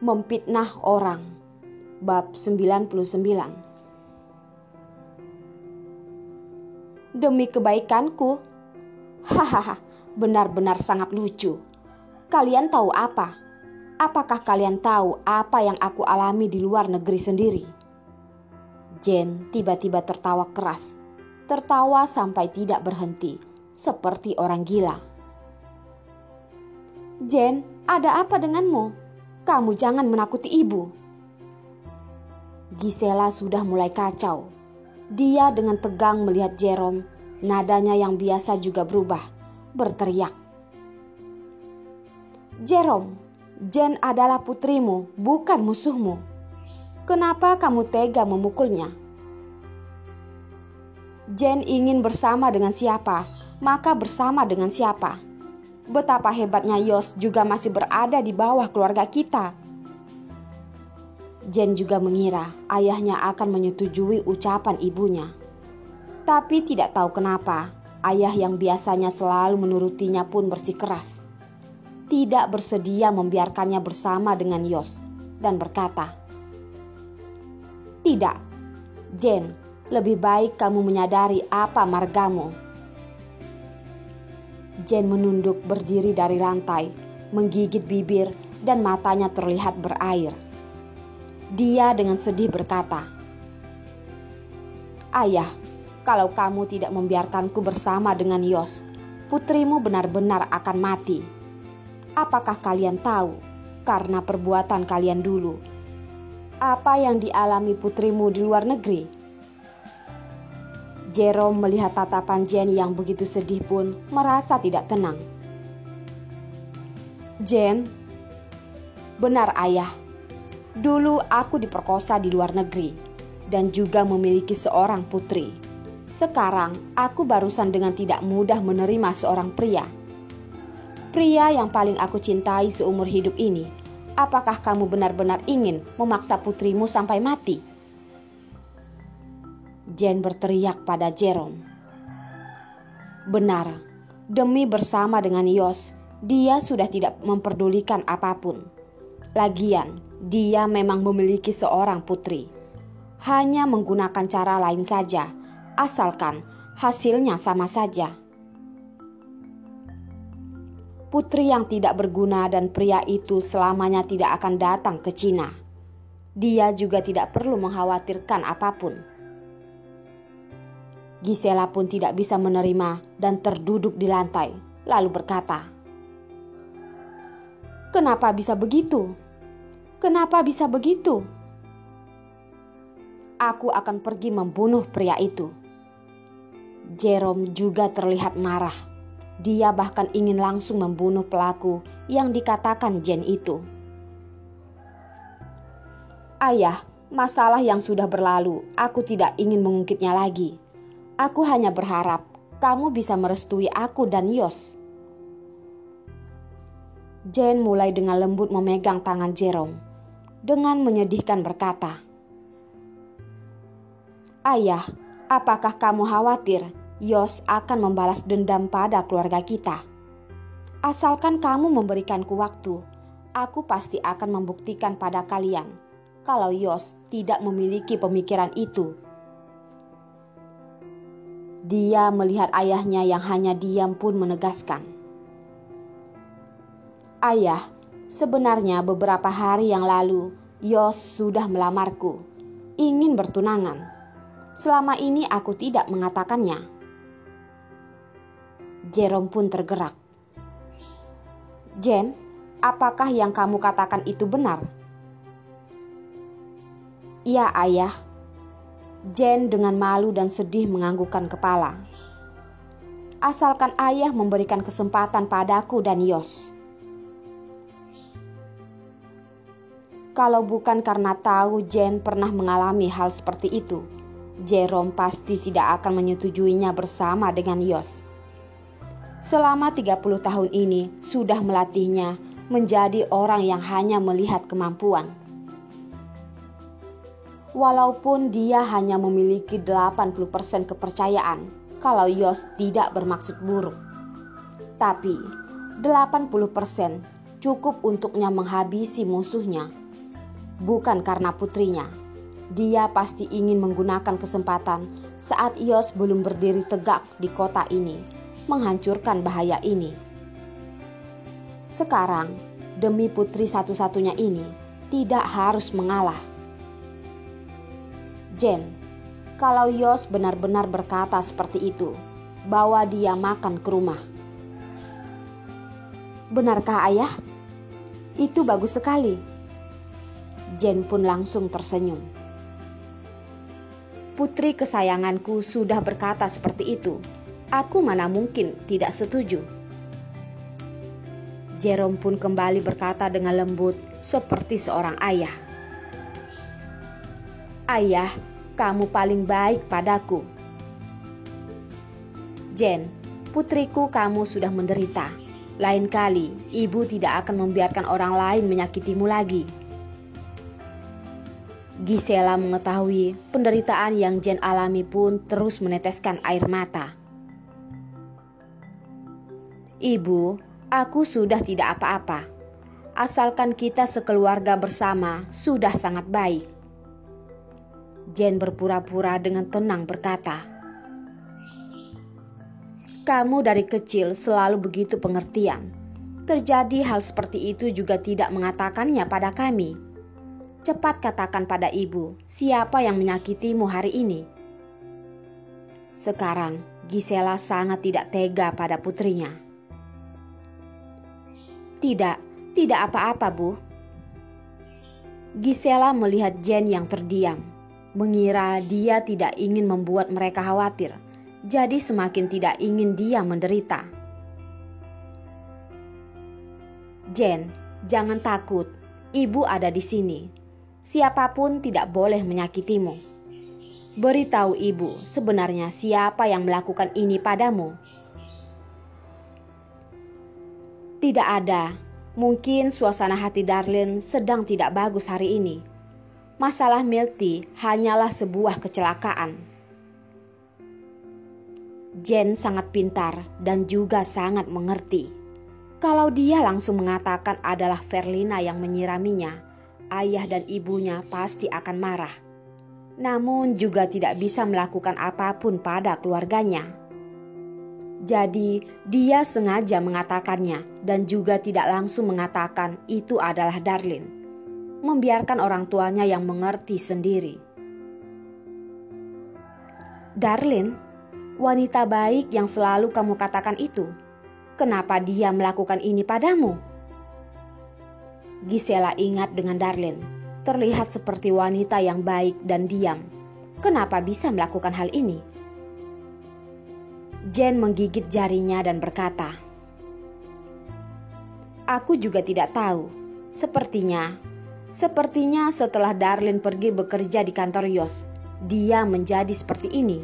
Memfitnah orang. Bab 99. Demi kebaikanku. Hahaha, benar-benar sangat lucu. Kalian tahu apa? Apakah kalian tahu apa yang aku alami di luar negeri sendiri? Jane tiba-tiba tertawa keras. Tertawa sampai tidak berhenti, seperti orang gila. Jane, ada apa denganmu? Kamu jangan menakuti ibu. Gisela sudah mulai kacau. Dia dengan tegang melihat Jerome, nadanya yang biasa juga berubah, berteriak. Jerome, Jane adalah putrimu, bukan musuhmu. Kenapa kamu tega memukulnya? Jane ingin bersama dengan siapa, maka bersama dengan siapa. Betapa hebatnya Yos juga masih berada di bawah keluarga kita. Jane juga mengira ayahnya akan menyetujui ucapan ibunya. Tapi tidak tahu kenapa, ayah yang biasanya selalu menurutinya pun bersikeras. Tidak bersedia membiarkannya bersama dengan Yos dan berkata, "Tidak, Jane, lebih baik kamu menyadari apa margamu." Jane menunduk berdiri dari lantai, menggigit bibir dan matanya terlihat berair. Dia dengan sedih berkata, "Ayah, kalau kamu tidak membiarkanku bersama dengan Yos, putrimu benar-benar akan mati. Apakah kalian tahu, karena perbuatan kalian dulu, apa yang dialami putrimu di luar negeri?" Jerome melihat tatapan Jane yang begitu sedih pun merasa tidak tenang. Jane, benar ayah. Dulu aku diperkosa di luar negeri dan juga memiliki seorang putri. Sekarang aku barusan dengan tidak mudah menerima seorang pria. Pria yang paling aku cintai seumur hidup ini. Apakah kamu benar-benar ingin memaksa putrimu sampai mati? Jane berteriak pada Jerome. Benar, demi bersama dengan Yos, dia sudah tidak memperdulikan apapun. Lagian, dia memang memiliki seorang putri. Hanya menggunakan cara lain saja, asalkan hasilnya sama saja. Putri yang tidak berguna dan pria itu selamanya tidak akan datang ke Cina. Dia juga tidak perlu mengkhawatirkan apapun. Gisela pun tidak bisa menerima dan terduduk di lantai, lalu berkata, "Kenapa bisa begitu? Kenapa bisa begitu? Aku akan pergi membunuh pria itu." Jerome juga terlihat marah. Dia bahkan ingin langsung membunuh pelaku yang dikatakan Jane itu. "Ayah, masalah yang sudah berlalu, aku tidak ingin mengungkitnya lagi. Aku hanya berharap kamu bisa merestui aku dan Yos." Jane mulai dengan lembut memegang tangan Jerome. Dengan menyedihkan berkata, "Ayah, apakah kamu khawatir Yos akan membalas dendam pada keluarga kita? Asalkan kamu memberikanku waktu, aku pasti akan membuktikan pada kalian kalau Yos tidak memiliki pemikiran itu." Dia melihat ayahnya yang hanya diam pun menegaskan, "Ayah, sebenarnya beberapa hari yang lalu Yos sudah melamarku, ingin bertunangan. Selama ini aku tidak mengatakannya." Jerome pun tergerak. "Jane, apakah yang kamu katakan itu benar?" "Iya, ayah." Jane dengan malu dan sedih menganggukkan kepala. "Asalkan ayah memberikan kesempatan padaku dan Yos." Kalau bukan karena tahu Jane pernah mengalami hal seperti itu, Jerome pasti tidak akan menyetujuinya bersama dengan Yos. Selama 30 tahun ini sudah melatihnya menjadi orang yang hanya melihat kemampuan. Walaupun dia hanya memiliki 80% kepercayaan kalau Yos tidak bermaksud buruk. Tapi 80% cukup untuknya menghabisi musuhnya bukan karena putrinya. Dia pasti ingin menggunakan kesempatan saat Yos belum berdiri tegak di kota ini, menghancurkan bahaya ini. Sekarang, demi putri satu-satunya ini, tidak harus mengalah. Jen, kalau Yos benar-benar berkata seperti itu, bawa dia makan ke rumah. Benarkah ayah? Itu bagus sekali. Jen pun langsung tersenyum. Putri kesayanganku sudah berkata seperti itu. Aku mana mungkin tidak setuju. Jerome pun kembali berkata dengan lembut seperti seorang ayah. Ayah, kamu paling baik padaku. Jen, putriku, kamu sudah menderita. Lain kali, ibu tidak akan membiarkan orang lain menyakitimu lagi. Gisela mengetahui penderitaan yang Jen alami pun terus meneteskan air mata. Ibu, aku sudah tidak apa-apa. Asalkan kita sekeluarga bersama sudah sangat baik. Jen berpura-pura dengan tenang berkata, kamu dari kecil selalu begitu pengertian. Terjadi hal seperti itu juga tidak mengatakannya pada kami. Cepat katakan pada ibu, siapa yang menyakitimu hari ini? Sekarang, Gisela sangat tidak tega pada putrinya. Tidak apa-apa, Bu. Gisela melihat Jen yang terdiam, mengira dia tidak ingin membuat mereka khawatir, jadi semakin tidak ingin dia menderita. Jen, jangan takut, ibu ada di sini. Siapapun tidak boleh menyakitimu. Beritahu ibu sebenarnya siapa yang melakukan ini padamu. Tidak ada. Mungkin suasana hati Darlene sedang tidak bagus hari ini. Masalah Milty hanyalah sebuah kecelakaan. Jen sangat pintar dan juga sangat mengerti. Kalau dia langsung mengatakan adalah Verlina yang menyiraminya, ayah dan ibunya pasti akan marah. Namun juga tidak bisa melakukan apapun pada keluarganya. Jadi dia sengaja mengatakannya dan juga tidak langsung mengatakan itu adalah Darlene. Membiarkan orang tuanya yang mengerti sendiri. Darlene, wanita baik yang selalu kamu katakan itu, kenapa dia melakukan ini padamu? Gisela ingat dengan Darlene, terlihat seperti wanita yang baik dan diam. Kenapa bisa melakukan hal ini? Jen menggigit jarinya dan berkata, aku juga tidak tahu. Sepertinya setelah Darlene pergi bekerja di kantor Yos, dia menjadi seperti ini.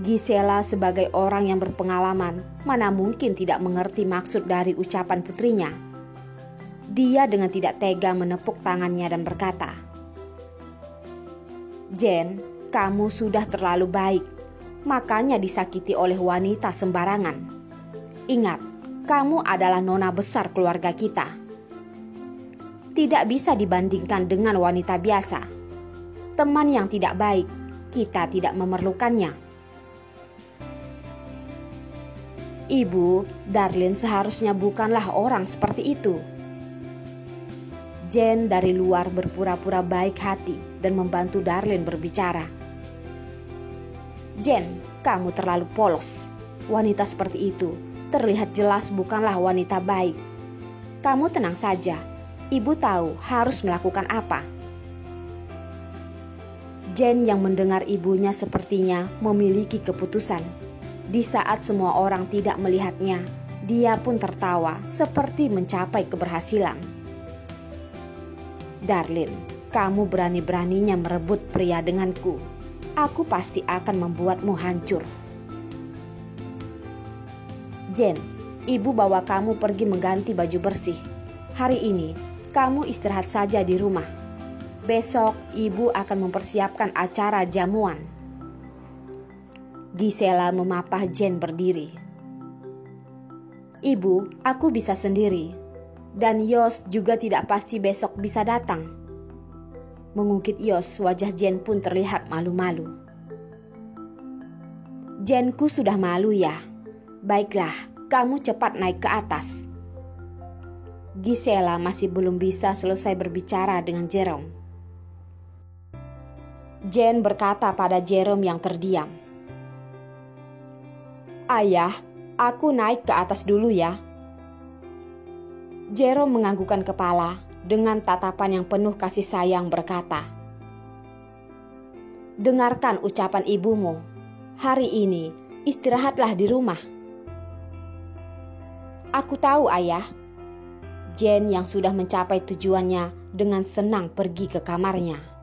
Gisela sebagai orang yang berpengalaman, mana mungkin tidak mengerti maksud dari ucapan putrinya. Dia dengan tidak tega menepuk tangannya dan berkata, Jen, kamu sudah terlalu baik, makanya disakiti oleh wanita sembarangan. Ingat, kamu adalah nona besar keluarga kita. Tidak bisa dibandingkan dengan wanita biasa. Teman yang tidak baik, kita tidak memerlukannya. Ibu, Darlene seharusnya bukanlah orang seperti itu. Jen dari luar berpura-pura baik hati dan membantu Darlene berbicara. Jen, kamu terlalu polos. Wanita seperti itu terlihat jelas bukanlah wanita baik. Kamu tenang saja, ibu tahu harus melakukan apa. Jen yang mendengar ibunya sepertinya memiliki keputusan. Di saat semua orang tidak melihatnya, dia pun tertawa seperti mencapai keberhasilan. Darlene, kamu berani-beraninya merebut pria denganku. Aku pasti akan membuatmu hancur. Jen, ibu bawa kamu pergi mengganti baju bersih. Hari ini, kamu istirahat saja di rumah. Besok, ibu akan mempersiapkan acara jamuan. Gisela memapah Jen berdiri. Ibu, aku bisa sendiri. Dan Yos juga tidak pasti besok bisa datang. Mengungkit Yos, wajah Jen pun terlihat malu-malu. Jenku sudah malu ya. Baiklah, kamu cepat naik ke atas. Gisela masih belum bisa selesai berbicara dengan Jerome. Jen berkata pada Jerome yang terdiam, "Ayah, aku naik ke atas dulu ya." Jerome menganggukkan kepala dengan tatapan yang penuh kasih sayang berkata, "Dengarkan ucapan ibumu. Hari ini istirahatlah di rumah." "Aku tahu, Ayah." Jen yang sudah mencapai tujuannya dengan senang pergi ke kamarnya.